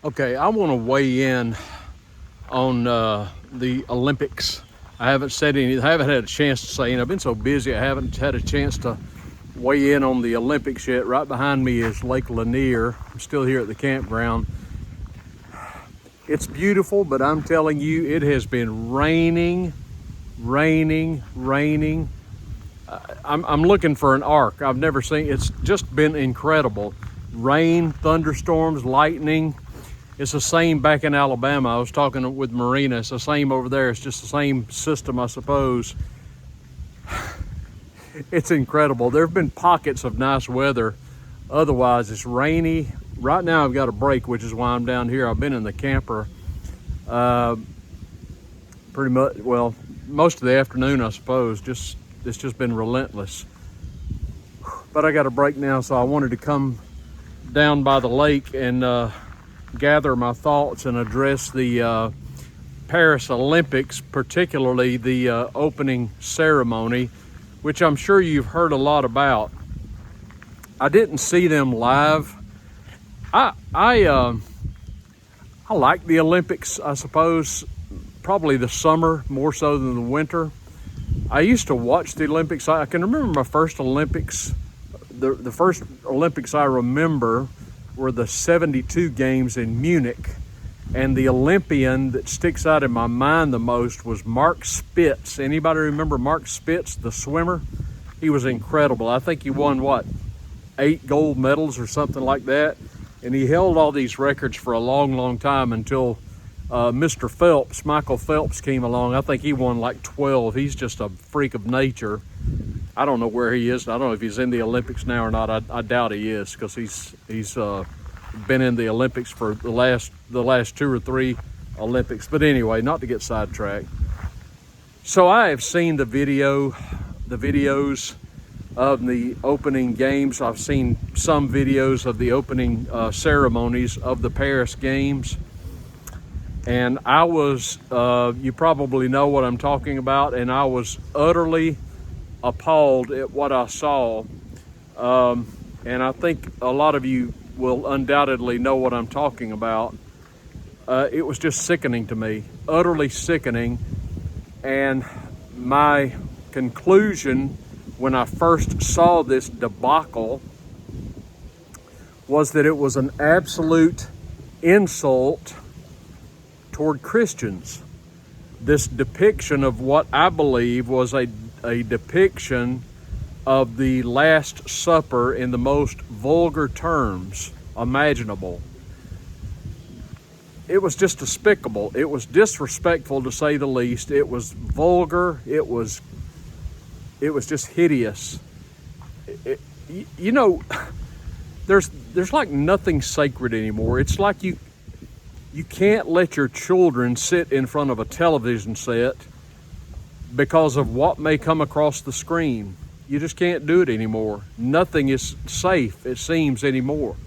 Okay, I want to weigh in on the Olympics. I haven't had a chance to say, I've been so busy, I haven't had a chance to weigh in on the Olympics yet. Right behind me is Lake Lanier. I'm still here at the campground. It's beautiful, but I'm telling you, it has been raining. I'm looking for an arc. I've never seen, it's just been incredible. Rain, thunderstorms, lightning. It's the same back in Alabama. I was talking with Marina. It's the same over there. It's just the same system, I suppose. It's incredible. There have been pockets of nice weather. Otherwise, it's rainy. Right now, I've got a break, which is why I'm down here. I've been in the camper pretty much, well, most of the afternoon, I suppose. It's just been relentless. But I got a break now, so I wanted to come down by the lake and gather my thoughts and address the Paris Olympics, particularly the opening ceremony, which I'm sure you've heard a lot about. I didn't see them live. I like the Olympics, I suppose, probably the summer more so than the winter. I used to watch the Olympics. I can remember my first Olympics. The first Olympics I remember were the 72 games in Munich. And the Olympian that sticks out in my mind the most was Mark Spitz. Anybody remember Mark Spitz, the swimmer? He was incredible. I think he won, 8 gold medals or something like that. And he held all these records for a long time until Mr. Phelps, Michael Phelps, came along. I think he won 12. He's just a freak of nature. I don't know where he is. I don't know if he's in the Olympics now or not. I doubt he is, because he's been in the Olympics for the last 2 or 3 Olympics. But anyway, not to get sidetracked. So I have seen the videos of the opening games. I've seen some videos of the opening ceremonies of the Paris Games. And I was, you probably know what I'm talking about, and I was utterly appalled at what I saw. And I think a lot of you will undoubtedly know what I'm talking about. It was just sickening to me, utterly sickening. And my conclusion when I first saw this debacle was that it was an absolute insult toward Christians. This depiction of what I believe was a depiction of the Last Supper in the most vulgar terms imaginable. It was just despicable. It was disrespectful, to say the least. It was vulgar. It was just hideous. There's like nothing sacred anymore. It's like you can't let your children sit in front of a television set because of what may come across the screen. You just can't do it anymore. Nothing is safe, it seems, anymore.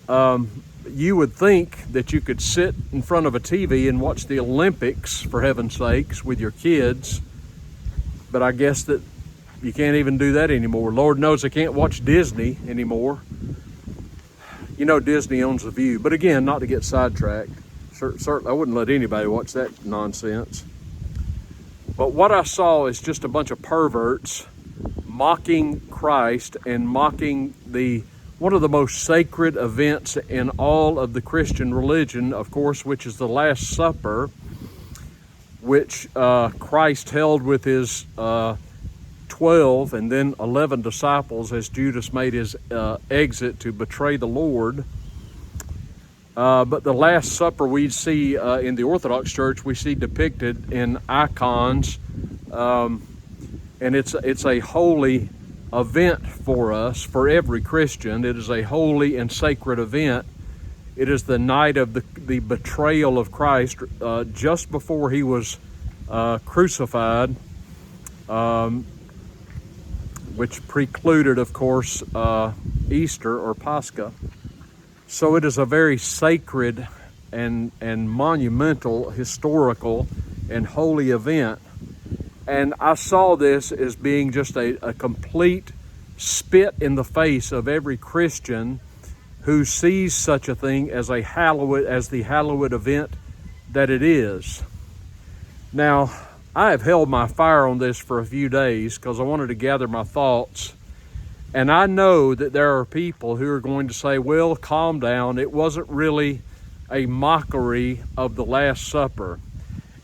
You would think that you could sit in front of a TV and watch the Olympics, for heaven's sakes, with your kids, but I guess that you can't even do that anymore. Lord knows I can't watch Disney anymore. You know Disney owns The View. But again, not to get sidetracked, certainly I wouldn't let anybody watch that nonsense. But what I saw is just a bunch of perverts mocking Christ and mocking one of the most sacred events in all of the Christian religion, of course, which is the Last Supper, which Christ held with his 12 and then 11 disciples as Judas made his exit to betray the Lord. But the Last Supper we see in the Orthodox Church, we see depicted in icons, and it's a holy event for us, for every Christian. It is a holy and sacred event. It is the night of the betrayal of Christ, just before he was crucified, which precluded, of course, Easter or Pascha. So it is a very sacred and monumental, historical, and holy event. And I saw this as being just a complete spit in the face of every Christian who sees such a thing as the hallowed event that it is. Now, I have held my fire on this for a few days because I wanted to gather my thoughts. And I know that there are people who are going to say, well, calm down. It wasn't really a mockery of the Last Supper.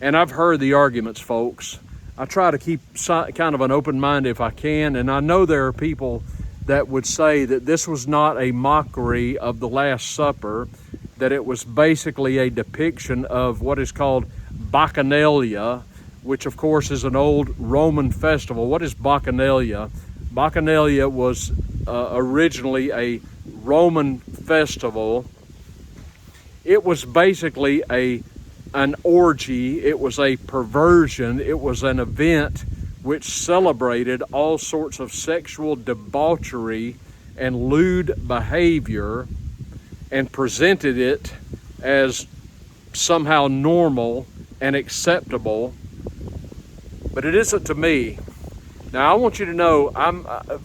And I've heard the arguments, folks. I try to keep kind of an open mind if I can. And I know there are people that would say that this was not a mockery of the Last Supper, that it was basically a depiction of what is called Bacchanalia, which of course is an old Roman festival. What is Bacchanalia? Bacchanalia was originally a Roman festival. It was basically an orgy. It was a perversion. It was an event which celebrated all sorts of sexual debauchery and lewd behavior and presented it as somehow normal and acceptable. But it isn't to me. Now, I want you to know,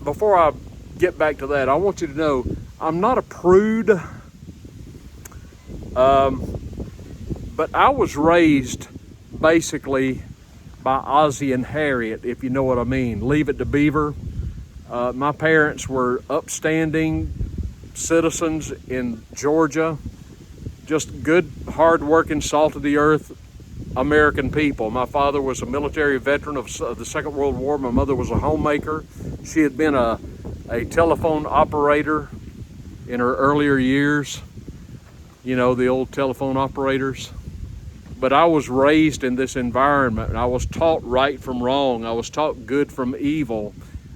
before I get back to that, I want you to know I'm not a prude, but I was raised basically by Ozzie and Harriet, if you know what I mean. Leave it to Beaver. My parents were upstanding citizens in Georgia, just good, hard-working, salt-of-the-earth American people. My father was a military veteran of the Second World War. My mother was a homemaker. She had been a telephone operator in her earlier years. You know, the old telephone operators. But I was raised in this environment. I was taught right from wrong. I was taught good from evil.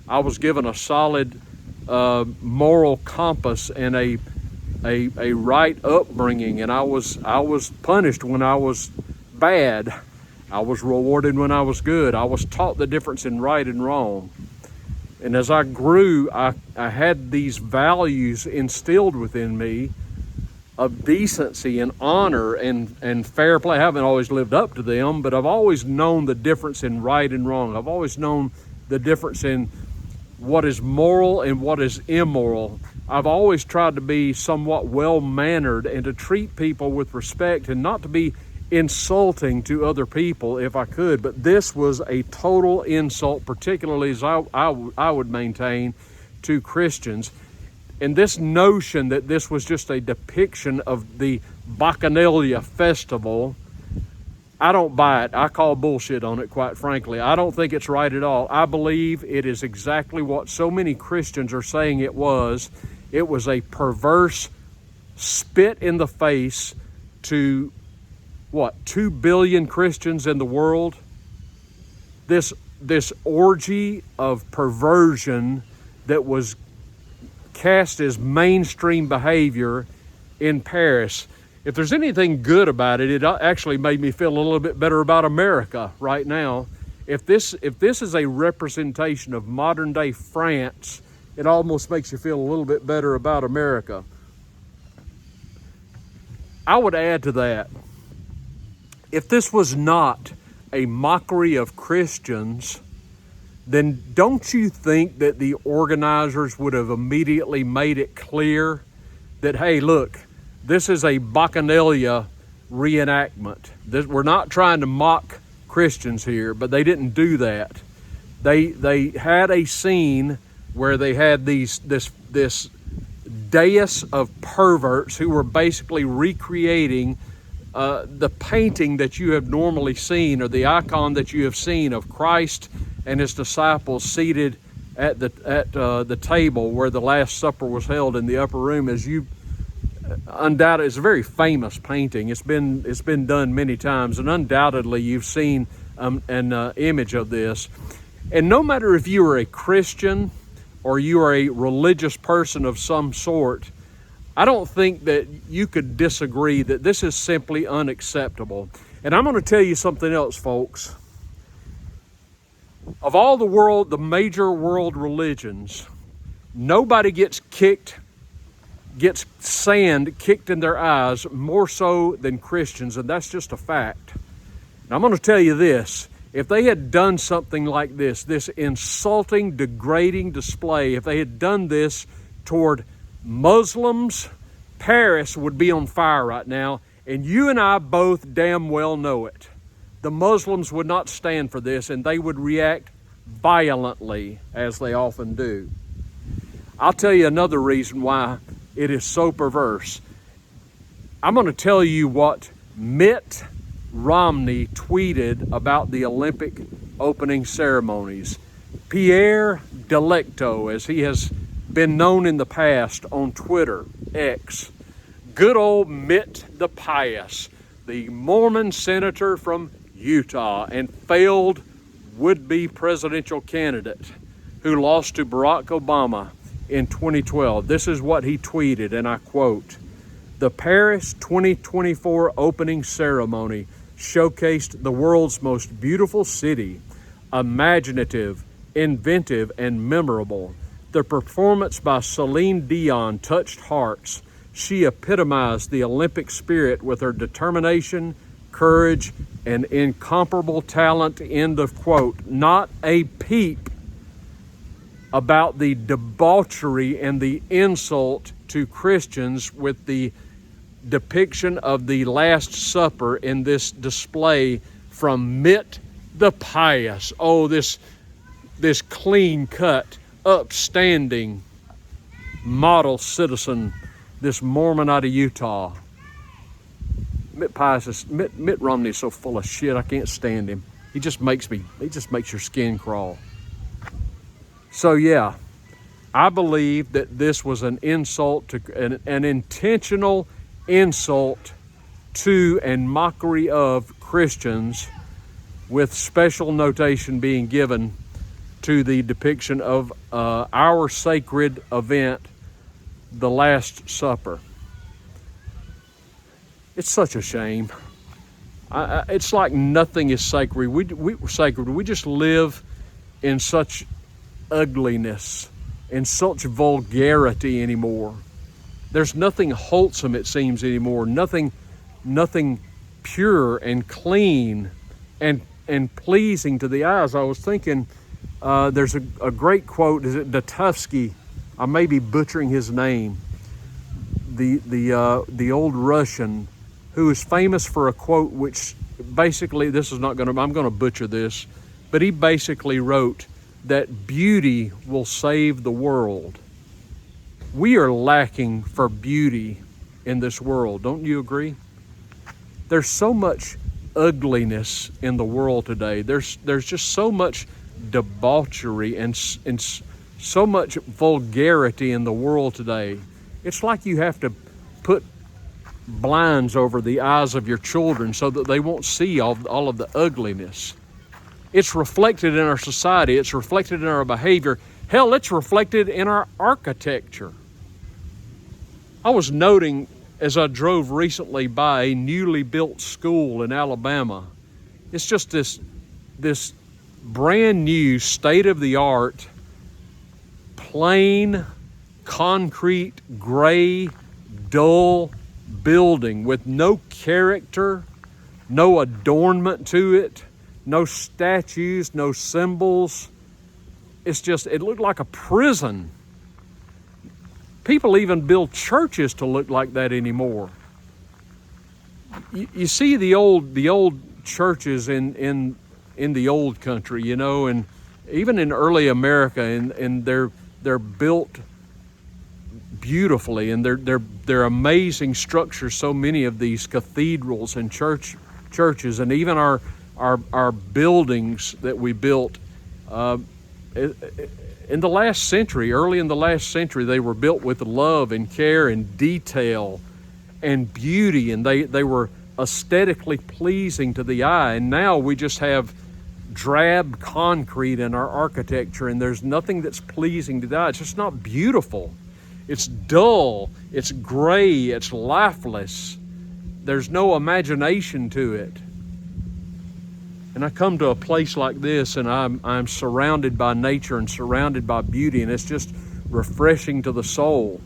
I was given a solid moral compass and a right upbringing, and I was punished when I was bad. I was rewarded when I was good. I was taught the difference in right and wrong. And as I grew, I had these values instilled within me of decency and honor and fair play. I haven't always lived up to them, but I've always known the difference in right and wrong. I've always known the difference in what is moral and what is immoral. I've always tried to be somewhat well-mannered and to treat people with respect and not to be insulting to other people if I could. But this was a total insult, particularly as I would maintain, to Christians. And this notion that this was just a depiction of the Bacchanalia festival, I don't buy it. I call bullshit on it, quite frankly. I don't think it's right at all. I believe it is exactly what so many Christians are saying it was. It was a perverse spit in the face to, 2 billion Christians in the world? This orgy of perversion that was cast as mainstream behavior in Paris. If there's anything good about it, it actually made me feel a little bit better about America right now. If this is a representation of modern day France, it almost makes you feel a little bit better about America. I would add to that, if this was not a mockery of Christians, then don't you think that the organizers would have immediately made it clear that, hey, look, this is a Bacchanalia reenactment. We're not trying to mock Christians here, but they didn't do that. They had a scene where they had this dais of perverts who were basically recreating the painting that you have normally seen, or the icon that you have seen of Christ and his disciples seated at the table where the Last Supper was held in the upper room. As you undoubtedly, it's a very famous painting. It's been done many times, and undoubtedly you've seen an image of this. And no matter if you are a Christian or you are a religious person of some sort, I don't think that you could disagree that this is simply unacceptable. And I'm going to tell you something else, folks. Of all the major world religions, nobody gets sand kicked in their eyes more so than Christians, and that's just a fact. And I'm going to tell you this. If they had done something like this insulting, degrading display, if they had done this toward Muslims, Paris would be on fire right now, and you and I both damn well know it. The Muslims would not stand for this, and they would react violently, as they often do. I'll tell you another reason why it is so perverse. I'm going to tell you what Mitt Romney tweeted about the Olympic opening ceremonies. Pierre Delecto, as he has been known in the past on Twitter, X. Good old Mitt the Pious, the Mormon senator from Utah and failed would-be presidential candidate who lost to Barack Obama in 2012. This is what he tweeted, and I quote, "The Paris 2024 opening ceremony showcased the world's most beautiful city, imaginative, inventive, and memorable. The performance by Celine Dion touched hearts. She epitomized the Olympic spirit with her determination, courage, and incomparable talent," end of quote. Not a peep about the debauchery and the insult to Christians with the depiction of the Last Supper in this display from Mitt the Pious. Oh, this clean-cut, upstanding model citizen, this Mormon out of Utah. Mitt Romney is so full of shit, I can't stand him. He just makes your skin crawl. So yeah, I believe that this was an insult to, an intentional insult to and mockery of Christians, with special notation being given to the depiction of our sacred event, the Last Supper. It's such a shame. It's like nothing is sacred. We just live in such ugliness and such vulgarity anymore. There's nothing wholesome, it seems, anymore. Nothing pure and clean and pleasing to the eyes. I was thinking, there's a great quote. Is it Dostoevsky? I may be butchering his name. The old Russian, who is famous for a quote which basically, I'm going to butcher this, but he basically wrote that beauty will save the world. We are lacking for beauty in this world. Don't you agree? There's so much ugliness in the world today. There's just so much debauchery and so much vulgarity in the world today. It's like you have to put blinds over the eyes of your children so that they won't see all of the ugliness. It's reflected in our society. It's reflected in our behavior. Hell, it's reflected in our architecture. I was noting as I drove recently by a newly built school in Alabama. It's just this brand new, state-of-the-art, plain, concrete, gray, dull building with no character, no adornment to it, no statues, no symbols. It looked like a prison. People even build churches to look like that anymore. You see the old churches in the old country, and even in early America, and they're built beautifully, and they're amazing structures. So many of these cathedrals and churches, and even our buildings that we built in the last century, early in the last century, they were built with love and care and detail and beauty, and they were aesthetically pleasing to the eye. And now we just have drab concrete in our architecture, and there's nothing that's pleasing to the eye. It's just not beautiful. It's dull, it's gray, it's lifeless. There's no imagination to it. And I come to a place like this, and I'm surrounded by nature and surrounded by beauty, and it's just refreshing to the soul.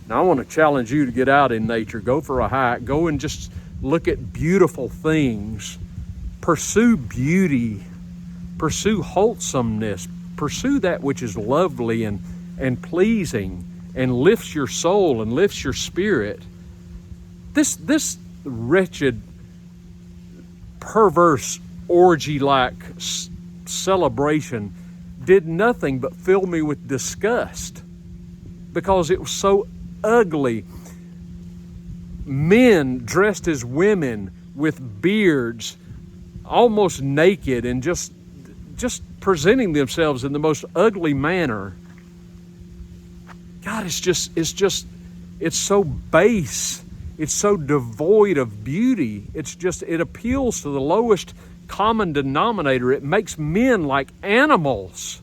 Now, I want to challenge you to get out in nature. Go for a hike. Go and just look at beautiful things. Pursue beauty. Pursue wholesomeness. Pursue that which is lovely and pleasing. and lifts your soul and lifts your spirit. This wretched, perverse, orgy-like celebration did nothing but fill me with disgust because it was so ugly. Men dressed as women with beards, almost naked, and just presenting themselves in the most ugly manner. God, it's so base. It's so devoid of beauty. It appeals to the lowest common denominator. It makes men like animals.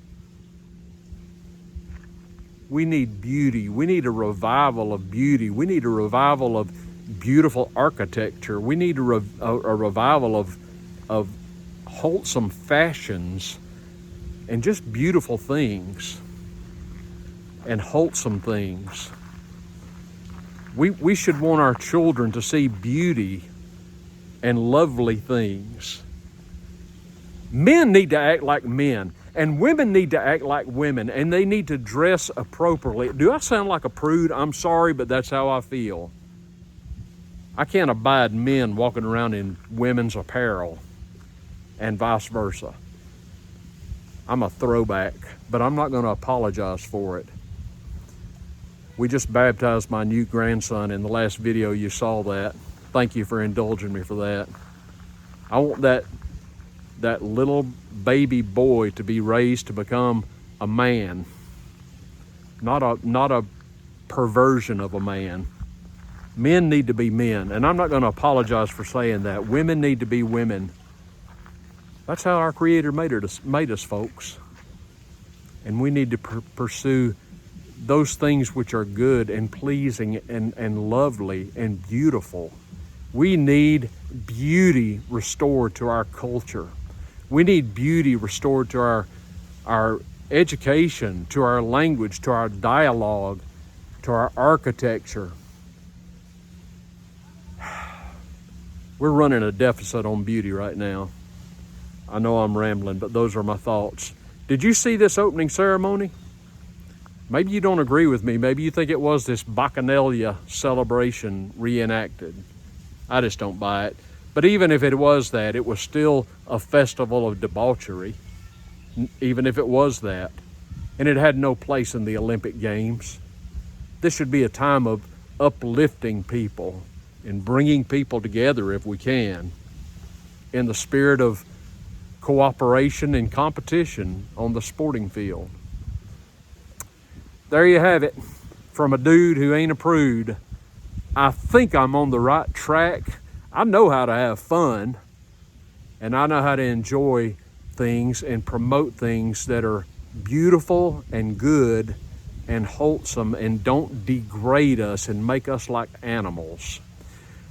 We need beauty. We need a revival of beauty. We need a revival of beautiful architecture. We need a revival of wholesome fashions and just beautiful things and wholesome things. We should want our children to see beauty and lovely things. Men need to act like men, and women need to act like women, and they need to dress appropriately. Do I sound like a prude? I'm sorry, but that's how I feel. I can't abide men walking around in women's apparel and vice versa. I'm a throwback, but I'm not going to apologize for it. We just baptized my new grandson in the last video. You saw that. Thank you for indulging me for that. I want that little baby boy to be raised to become a man, not a perversion of a man. Men need to be men, and I'm not going to apologize for saying that. Women need to be women. That's how our Creator made us, folks. And we need to pursue those things which are good and pleasing and lovely and beautiful. We need beauty restored to our culture. We need beauty restored to our education, to our language, to our dialogue, to our architecture. We're running a deficit on beauty right now. I know I'm rambling, but those are my thoughts. Did you see this opening ceremony? Maybe you don't agree with me. Maybe you think it was this Bacchanalia celebration reenacted. I just don't buy it. But even if it was that, it was still a festival of debauchery, even if it was that. And it had no place in the Olympic Games. This should be a time of uplifting people and bringing people together if we can, in the spirit of cooperation and competition on the sporting field. There you have it, from a dude who ain't a prude. I think I'm on the right track. I know how to have fun, and I know how to enjoy things and promote things that are beautiful and good and wholesome and don't degrade us and make us like animals.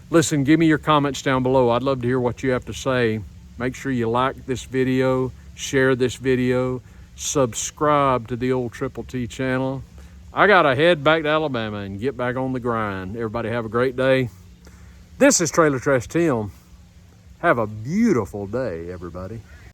Listen, give me your comments down below. I'd love to hear what you have to say. Make sure you like this video, share this video, subscribe to the old Triple T channel. I gotta head back to Alabama and get back on the grind. Everybody have a great day. This is Trailer Trash Tim. Have a beautiful day, everybody.